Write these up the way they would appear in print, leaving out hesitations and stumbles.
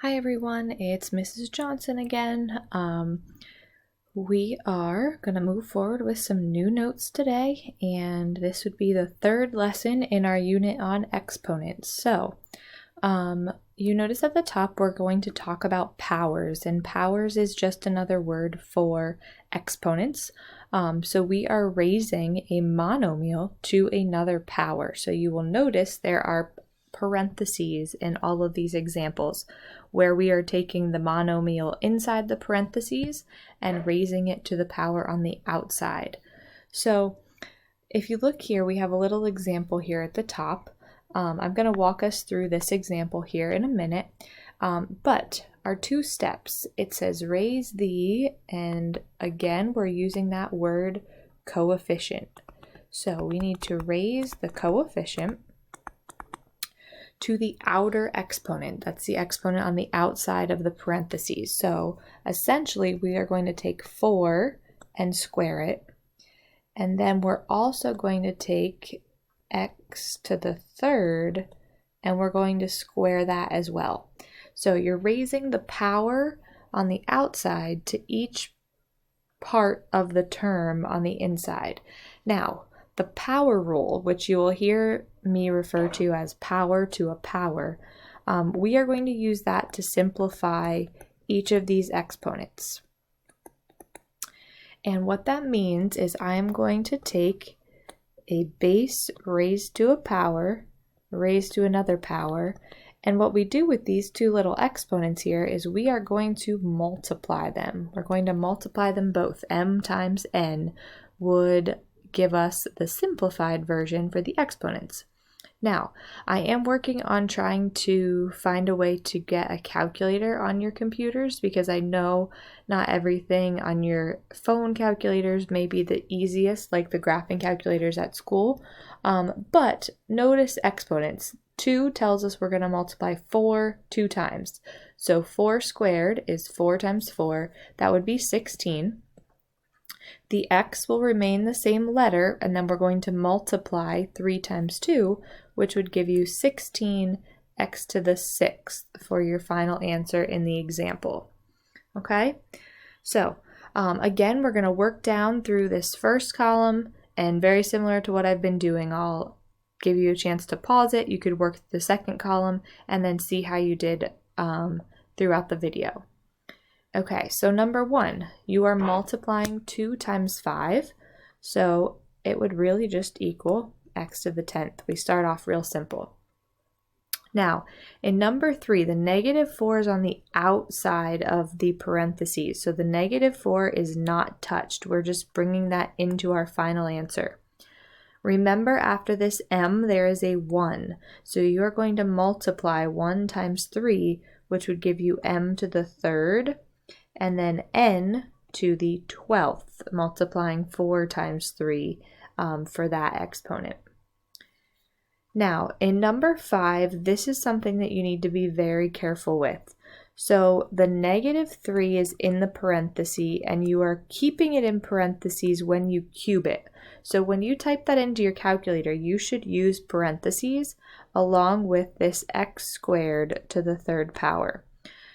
Hi everyone, it's Mrs. Johnson again. We are going to move forward with some new notes today, and this would be the third lesson in our unit on exponents. So, you notice at the top we're going to talk about powers, and powers is just another word for exponents. So we are raising a monomial to another power. So you will notice there are parentheses in all of these examples where we are taking the monomial inside the parentheses and raising it to the power on the outside. So if you look here, we have a little example here at the top. I'm going to walk us through this example here in a minute, but our two steps, it says raise the, and again we're using that word coefficient. So we need to raise the coefficient to the outer exponent. That's the exponent on the outside of the parentheses. So essentially we are going to take 4 and square it. And then we're also going to take x to the third and we're going to square that as well. So you're raising the power on the outside to each part of the term on the inside. Now, the power rule, which you will hear me refer to as power to a power, we are going to use that to simplify each of these exponents. And what that means is I am going to take a base raised to a power, raised to another power, and what we do with these two little exponents here is we are going to multiply them. We're going to multiply them both. M times n would give us the simplified version for the exponents. Now, I am working on trying to find a way to get a calculator on your computers because I know not everything on your phone calculators may be the easiest, like the graphing calculators at school. But notice exponents. 2 tells us we're going to multiply 4 2 times. So 4 squared is 4 times 4. That would be 16. The x will remain the same letter, and then we're going to multiply 3 times 2, which would give you 16x to the 6th for your final answer in the example. Okay? So, again, we're going to work down through this first column, and very similar to what I've been doing, I'll give you a chance to pause it. You could work the second column and then see how you did throughout the video. Okay, so number 1, you are multiplying 2 times 5, so it would really just equal x to the 10th. We start off real simple. Now, in number 3, the negative 4 is on the outside of the parentheses, so the negative 4 is not touched. We're just bringing that into our final answer. Remember, after this m, there is a 1, so you are going to multiply 1 times 3, which would give you m to the third, and then n to the 12th, multiplying 4 times 3 for that exponent. Now, in number 5, this is something that you need to be very careful with. So the negative 3 is in the parenthesis, and you are keeping it in parentheses when you cube it. So when you type that into your calculator, you should use parentheses along with this x squared to the third power.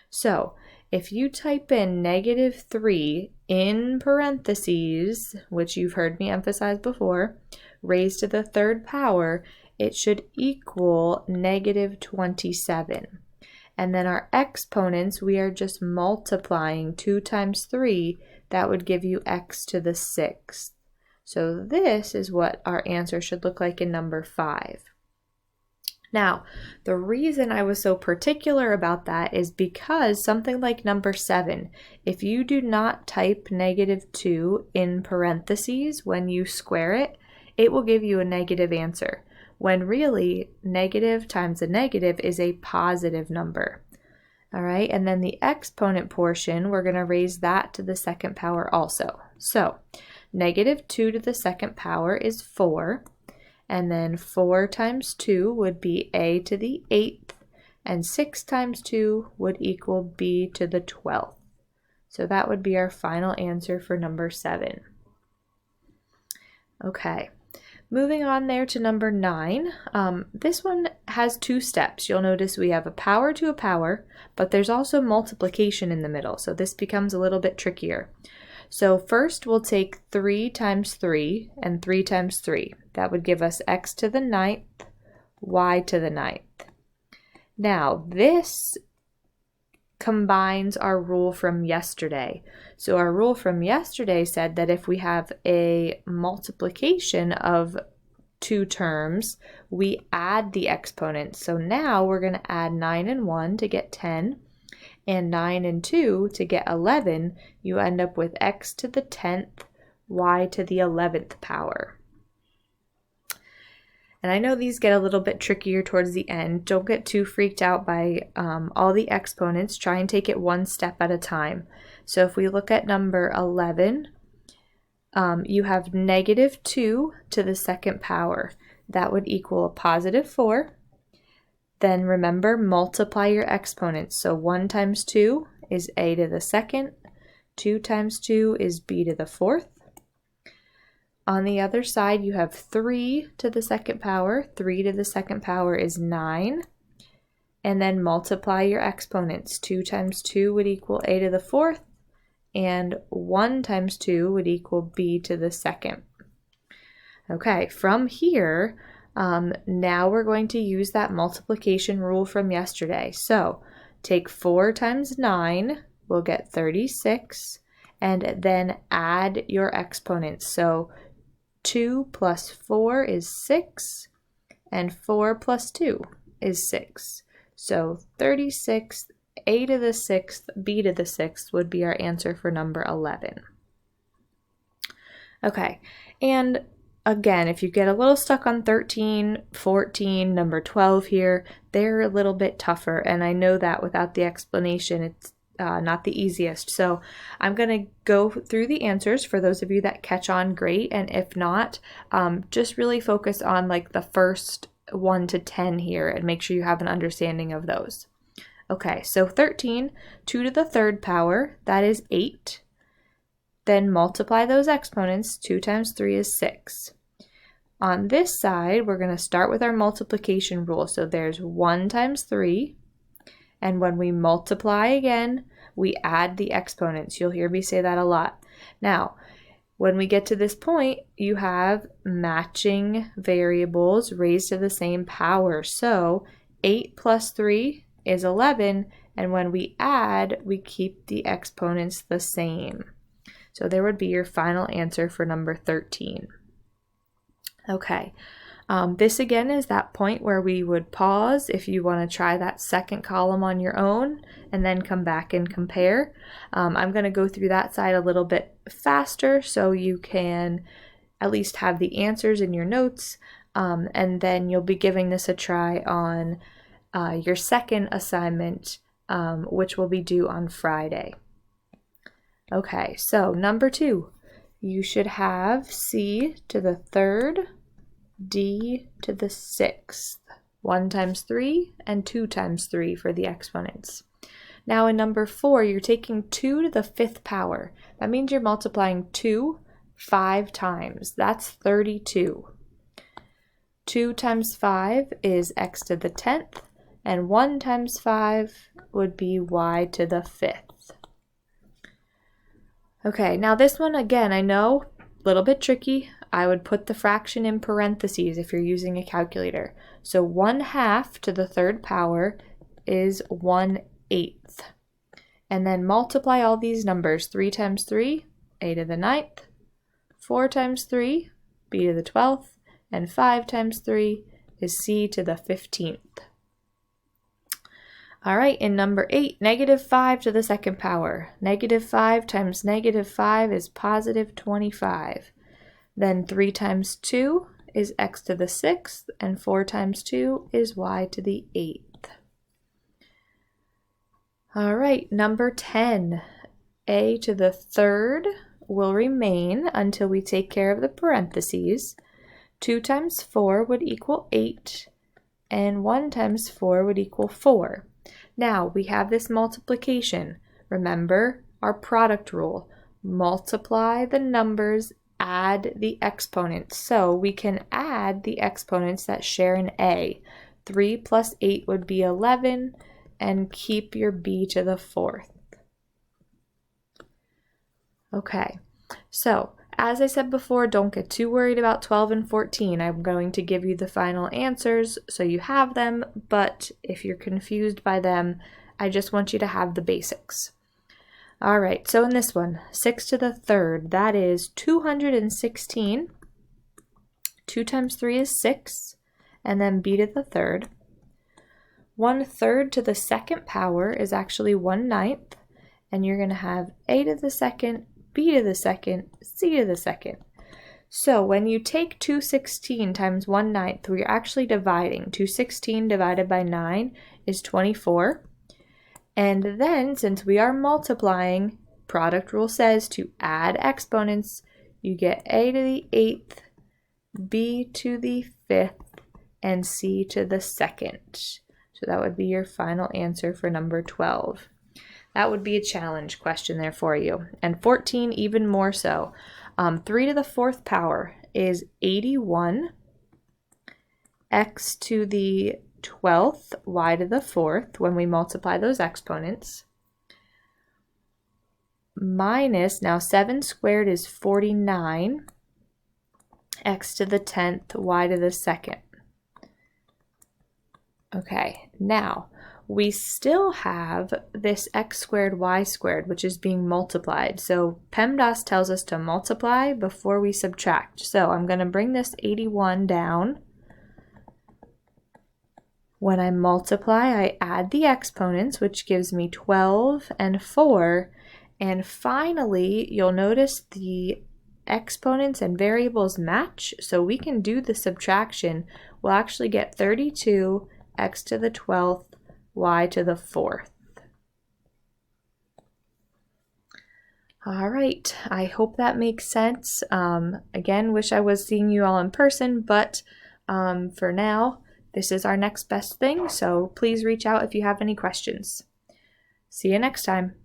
So if you type in negative 3 in parentheses, which you've heard me emphasize before, raised to the third power, it should equal negative 27. And then our exponents, we are just multiplying 2 times 3. That would give you x to the 6th. So this is what our answer should look like in number 5. Now, the reason I was so particular about that is because something like number 7, if you do not type negative 2 in parentheses when you square it, it will give you a negative answer, when really negative times a negative is a positive number. All right, and then the exponent portion, we're going to raise that to the second power also. So, negative 2 to the second power is 4. And then 4 times 2 would be a to the 8th, and 6 times 2 would equal b to the 12th. So that would be our final answer for number 7. Okay, Moving on there to number 9, this one has 2 steps. You'll notice we have a power to a power, but there's also multiplication in the middle, so this becomes a little bit trickier. So first we'll take 3 times 3 and 3 times 3. That would give us x to the 9th, y to the 9th. Now this combines our rule from yesterday. So our rule from yesterday said that if we have a multiplication of 2 terms, we add the exponents. So now we're going to add 9 and 1 to get 10, and 9 and 2 to get 11. You end up with x to the 10th, y to the 11th power. And I know these get a little bit trickier towards the end. Don't get too freaked out by all the exponents. Try and take it one step at a time. So if we look at number 11, you have -2 to the 2nd power. That would equal a +4. Then remember, multiply your exponents. So 1 times 2 is a to the 2nd. 2 times 2 is b to the 4th. On the other side, you have 3 to the 2nd power. 3 to the 2nd power is 9. And then multiply your exponents. 2 times 2 would equal a to the 4th. And 1 times 2 would equal b to the 2nd. Okay, from here, now we're going to use that multiplication rule from yesterday. So take 4 times 9, we'll get 36, and then add your exponents. So 2 plus 4 is 6, and 4 plus 2 is 6. So 36, a to the 6th, b to the 6th would be our answer for number 11. Okay, and again, if you get a little stuck on 13, 14, number 12 here, they're a little bit tougher, and I know that without the explanation, it's not the easiest. So I'm going to go through the answers for those of you that catch on, great, and if not, just really focus on like the first 1 to 10 here and make sure you have an understanding of those. Okay, so 13, 2 to the 3rd power, that is 8. Then multiply those exponents. 2 times 3 is 6. On this side, we're going to start with our multiplication rule. So there's 1 times 3. And when we multiply again, we add the exponents. You'll hear me say that a lot. Now, when we get to this point, you have matching variables raised to the same power. So 8 plus 3 is 11. And when we add, we keep the exponents the same. So there would be your final answer for number 13. Okay, this again is that point where we would pause if you want to try that second column on your own and then come back and compare. I'm going to go through that side a little bit faster so you can at least have the answers in your notes, and then you'll be giving this a try on your second assignment, which will be due on Friday. Okay, so number 2, you should have c to the 3rd, d to the 6th, 1 times 3 and 2 times 3 for the exponents. Now in number 4, you're taking 2 to the 5th power. That means you're multiplying 2 5 times. That's 32. 2 times 5 is x to the 10th, and 1 times 5 would be y to the 5th. Okay, now this one, again, I know, a little bit tricky. I would put the fraction in parentheses if you're using a calculator. So 1/2 to the 3rd power is 1/8. And then multiply all these numbers. 3 times 3, a to the 9th. 4 times 3, b to the 12th. And 5 times 3 is c to the 15th. All right, in number 8, -5 to the 2nd power. -5 times -5 is +25. Then 3 times 2 is x to the 6th, and 4 times 2 is y to the 8th. All right, number 10, a to the 3rd will remain until we take care of the parentheses. 2 times 4 would equal 8, and 1 times 4 would equal 4. Now, we have this multiplication. Remember our product rule. Multiply the numbers add the exponents. So we can add the exponents that share an a. 3 plus 8 would be 11, and keep your b to the 4th. Okay, so as I said before, don't get too worried about 12 and 14. I'm going to give you the final answers so you have them, but if you're confused by them, I just want you to have the basics. All right, so in this one, 6 to the 3rd, that is 216. 2 times 3 is 6, and then b to the 3rd. 1/3 to the 2nd power is actually 1/9, and you're going to have a to the 2nd, b to the 2nd, c to the 2nd. So when you take 216 times 1/9, we're actually dividing. 216 divided by 9 is 24. And then, since we are multiplying, product rule says to add exponents, you get a to the 8th, b to the 5th, and c to the 2nd. So that would be your final answer for number 12. That would be a challenge question there for you. And 14 even more so. 3 to the 4th power is 81. X to the 12th, y to the 4th, when we multiply those exponents. Minus, now 7 squared is 49. X to the 10th, y to the 2nd. Okay, now we still have this x squared, y squared, which is being multiplied. So PEMDAS tells us to multiply before we subtract. So I'm going to bring this 81 down. When I multiply, I add the exponents, which gives me 12 and 4. And finally, you'll notice the exponents and variables match, so we can do the subtraction. We'll actually get 32, x to the 12th, y to the 4th. All right, I hope that makes sense. Again, wish I was seeing you all in person, but for now, this is our next best thing, so please reach out if you have any questions. See you next time.